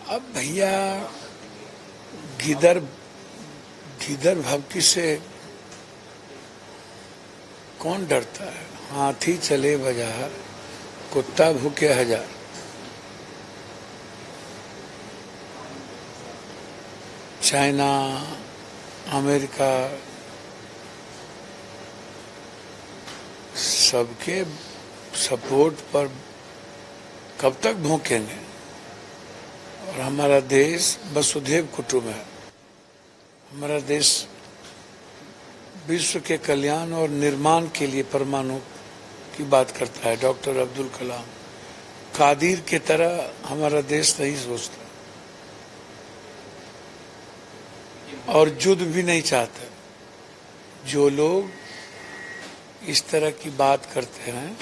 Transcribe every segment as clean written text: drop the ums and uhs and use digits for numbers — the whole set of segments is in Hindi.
अब भैया गिदर गिदर भभकी से कौन डरता है। हाथी चले बाजार, कुत्ता भूखे हजार। चाइना, अमेरिका सबके सपोर्ट पर कब तक भूखेंगे। और हमारा देश वसुधैव कुटुंब है। हमारा देश विश्व के कल्याण और निर्माण के लिए परमाणु की बात करता है। डॉक्टर अब्दुल कलाम कादिर की तरह हमारा देश नहीं सोचता और युद्ध भी नहीं चाहता। जो लोग इस तरह की बात करते हैं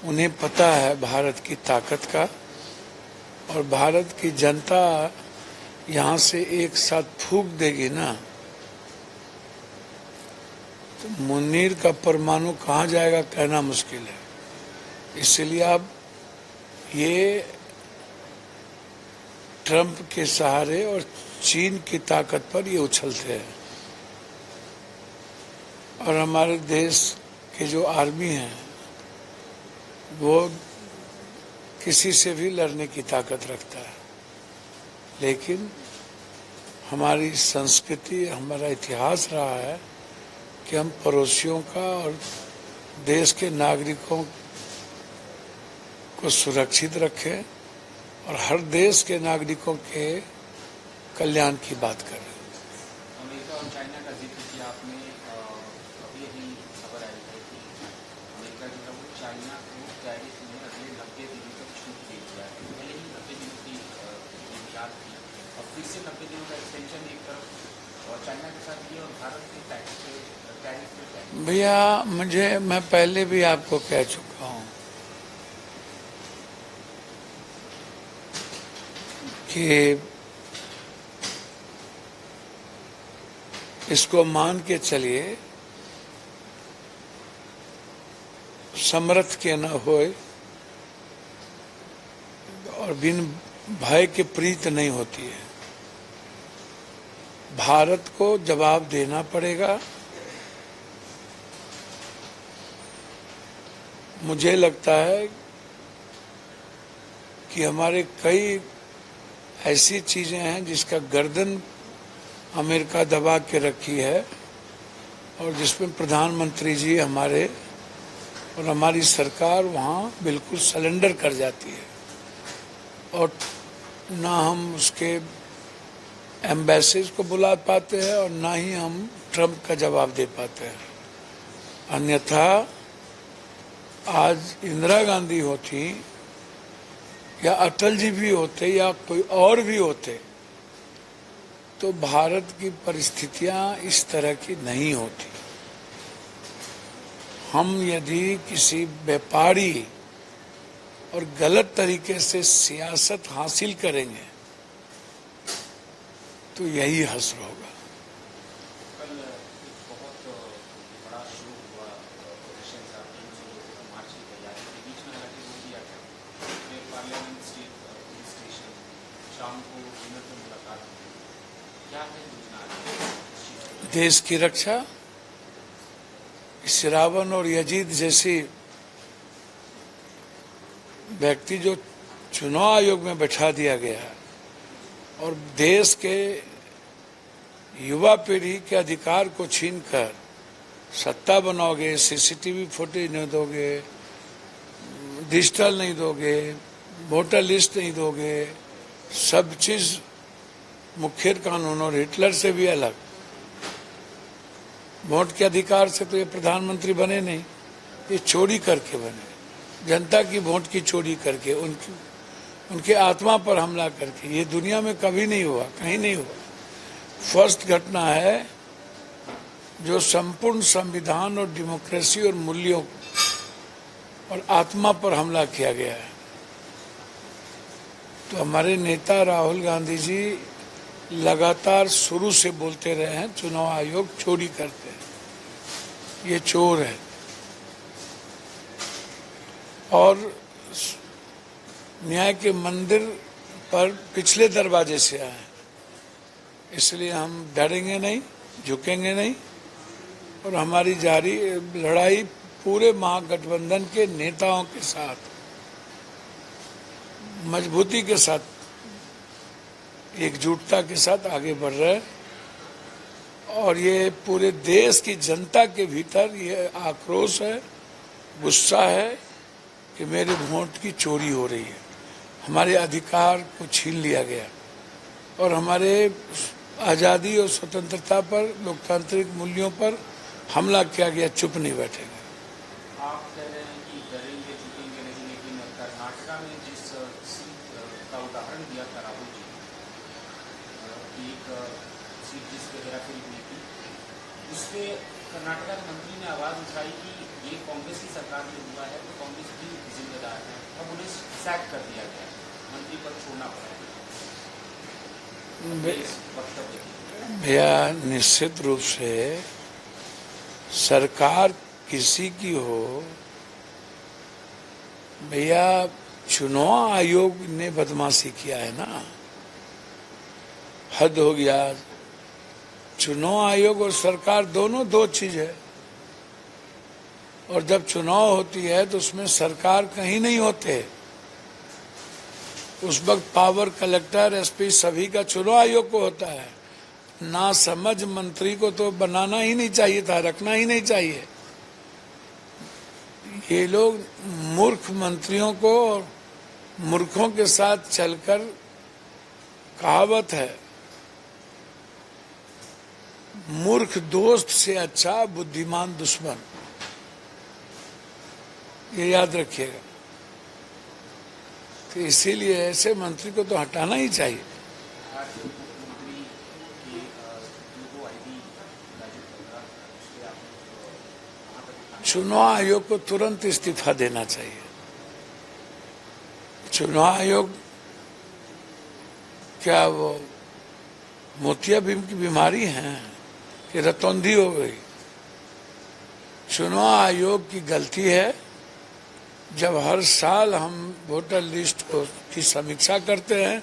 उन्हें पता है भारत की ताकत का, और भारत की जनता यहाँ से एक साथ फूंक देगी ना तो मुन्नीर का परमाणु कहाँ जाएगा कहना मुश्किल है। इसलिए अब ये ट्रंप के सहारे और चीन की ताकत पर ये उछलते हैं। और हमारे देश के जो आर्मी है वो किसी से भी लड़ने की ताकत रखता है, लेकिन हमारी संस्कृति, हमारा इतिहास रहा है कि हम पड़ोसियों का और देश के नागरिकों को सुरक्षित रखें और हर देश के नागरिकों के कल्याण की बात करें। अमेरिका और चाइना का जिक्र किया आपने। अभी अभी खबर आई है कि अमेरिका जो है वो चाइना को टैरिफ में अगले 90 दिनों तक छूट दे दिया है। पहले ही 90 दिनों की मियाद थी, अब फिर से 90 दिनों का एक्सटेंशन एक तरफ और चाइना के साथ किया और भारत के टैरिफ पे। भैया मैं पहले भी आपको कह चुका हूँ कि इसको मान के चलिए, समर्थ के न होए और बिन भय के प्रीत नहीं होती है। भारत को जवाब देना पड़ेगा। मुझे लगता है कि हमारे कई ऐसी चीजें हैं जिसका गर्दन अमेरिका दबा के रखी है और जिसमें प्रधानमंत्री जी हमारे और हमारी सरकार वहाँ बिल्कुल सरेंडर कर जाती है और ना हम उसके एम्बेसीज को बुला पाते हैं और ना ही हम ट्रंप का जवाब दे पाते हैं। अन्यथा आज इंदिरा गांधी होती या अटल जी भी होते या कोई और भी होते तो भारत की परिस्थितियां इस तरह की नहीं होती। हम यदि किसी व्यापारी और गलत तरीके से सियासत हासिल करेंगे तो यही हश्र होगा। कल बहुत बड़ा शुरू हुआ ऑपरेशन का 300 मार्च की तैयारी के बीच में हालांकि वो दिया था। फिर पार्लियामेंट स्टेट पुलिस स्टेशन शाम को डिनर पर मुलाकात हुई। क्या है योजना देश की रक्षा? श्रावण और यजीद जैसी व्यक्ति जो चुनाव आयोग में बैठा दिया गया है और देश के युवा पीढ़ी के अधिकार को छीनकर सत्ता बनाओगे, सीसीटीवी फुटेज नहीं दोगे, डिजिटल नहीं दोगे, वोटर लिस्ट नहीं दोगे, सब चीज मुखर कानून और हिटलर से भी अलग। वोट के अधिकार से तो ये प्रधानमंत्री बने नहीं, ये चोरी करके बने। जनता की वोट की चोरी करके, उनके आत्मा पर हमला करके। ये दुनिया में कभी नहीं हुआ, कहीं नहीं हुआ। फर्स्ट घटना है जो संपूर्ण संविधान और डेमोक्रेसी और मूल्यों और आत्मा पर हमला किया गया है। तो हमारे नेता राहुल गांधी जी लगातार शुरू से बोलते रहे हैं चुनाव आयोग चोरी करते हैं, ये चोर है। और न्याय के मंदिर पर पिछले दरवाजे से आए, इसलिए हम डरेंगे नहीं, झुकेंगे नहीं और हमारी जारी लड़ाई पूरे महागठबंधन के नेताओं के साथ मजबूती के साथ, एकजुटता के साथ आगे बढ़ रहे हैं। और ये पूरे देश की जनता के भीतर ये आक्रोश है, गुस्सा है कि मेरे वोट की चोरी हो रही है, हमारे अधिकार को छीन लिया गया और हमारे आज़ादी और स्वतंत्रता पर, लोकतांत्रिक मूल्यों पर हमला किया गया। चुप नहीं बैठेंगे। आप कह रहे हैं कि डरेंगे झुकेंगे नहीं, लेकिन कर्नाटका में जिस सीट का उदाहरण दिया था राहुल जी कि एक सीट जिस पे हेराफेरी हुई थी, उस पर कर्नाटका के मंत्री ने आवाज़ उठाई कि ये कांग्रेस की सरकार में हुआ है तो कांग्रेस भी जिम्मेदार है। अब उन्हें सैक कर दिया गया, मंत्री पद छोड़ना पड़ा। भैया, निश्चित रूप से सरकार किसी की हो, भैया चुनाव आयोग ने बदमाशी किया है ना, हद हो गया। चुनाव आयोग और सरकार दोनों दो चीज है, और जब चुनाव होती है तो उसमें सरकार कहीं नहीं होते। उस वक्त पावर कलेक्टर, एसपी सभी का चुनाव आयोग को होता है। ना समझ मंत्री को तो बनाना ही नहीं चाहिए था, रखना ही नहीं चाहिए। ये लोग मूर्ख मंत्रियों को और मूर्खों के साथ चलकर, कहावत है मूर्ख दोस्त से अच्छा बुद्धिमान दुश्मन, ये याद रखिएगा। तो इसीलिए ऐसे मंत्री को तो हटाना ही चाहिए। चुनाव आयोग को तुरंत इस्तीफा देना चाहिए। चुनाव आयोग क्या वो मोतियाबिंद की बीमारी है कि रतौंधी हो गई? चुनाव आयोग की गलती है। जब हर साल हम वोटर लिस्ट की समीक्षा करते हैं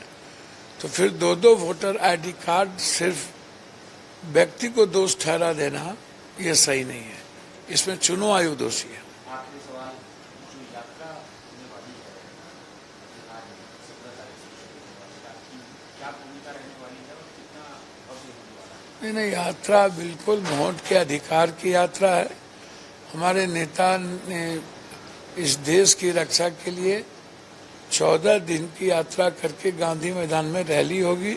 तो फिर दो वोटर आईडी कार्ड सिर्फ व्यक्ति को दोष ठहरा देना ये सही नहीं है। इसमें चुनाव आयोग दोषी है। आखिरी सवाल, जो यात्रा होने वाली है क्या भूमिका रहने वाली है और कितना अवधि होने वाला है? नहीं, यात्रा बिल्कुल वोट के अधिकार की यात्रा है। हमारे नेता ने इस देश की रक्षा के लिए 14 दिन की यात्रा करके गांधी मैदान में रैली होगी।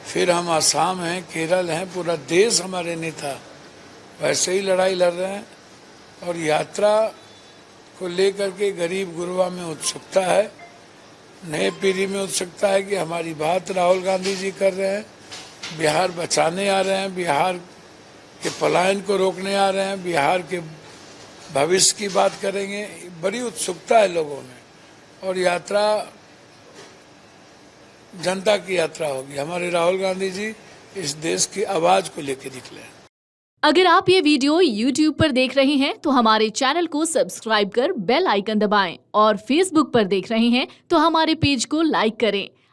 फिर हम आसाम हैं, केरल हैं, पूरा देश हमारे नेता वैसे ही लड़ाई लड़ रहे हैं। और यात्रा को लेकर के गरीब गुरबा में उत्सुकता है, नए पीढ़ी में उत्सुकता है कि हमारी बात राहुल गांधी जी कर रहे हैं, बिहार बचाने आ रहे हैं, बिहार के पलायन को रोकने आ रहे हैं, बिहार के भविष्य की बात करेंगे। बड़ी उत्सुकता है लोगों में और यात्रा जनता की यात्रा होगी। हमारे राहुल गांधी जी इस देश की आवाज को लेकर निकले। अगर आप ये वीडियो YouTube पर देख रहे हैं तो हमारे चैनल को सब्सक्राइब कर बेल आइकन दबाएं और Facebook पर देख रहे हैं तो हमारे पेज को लाइक करें।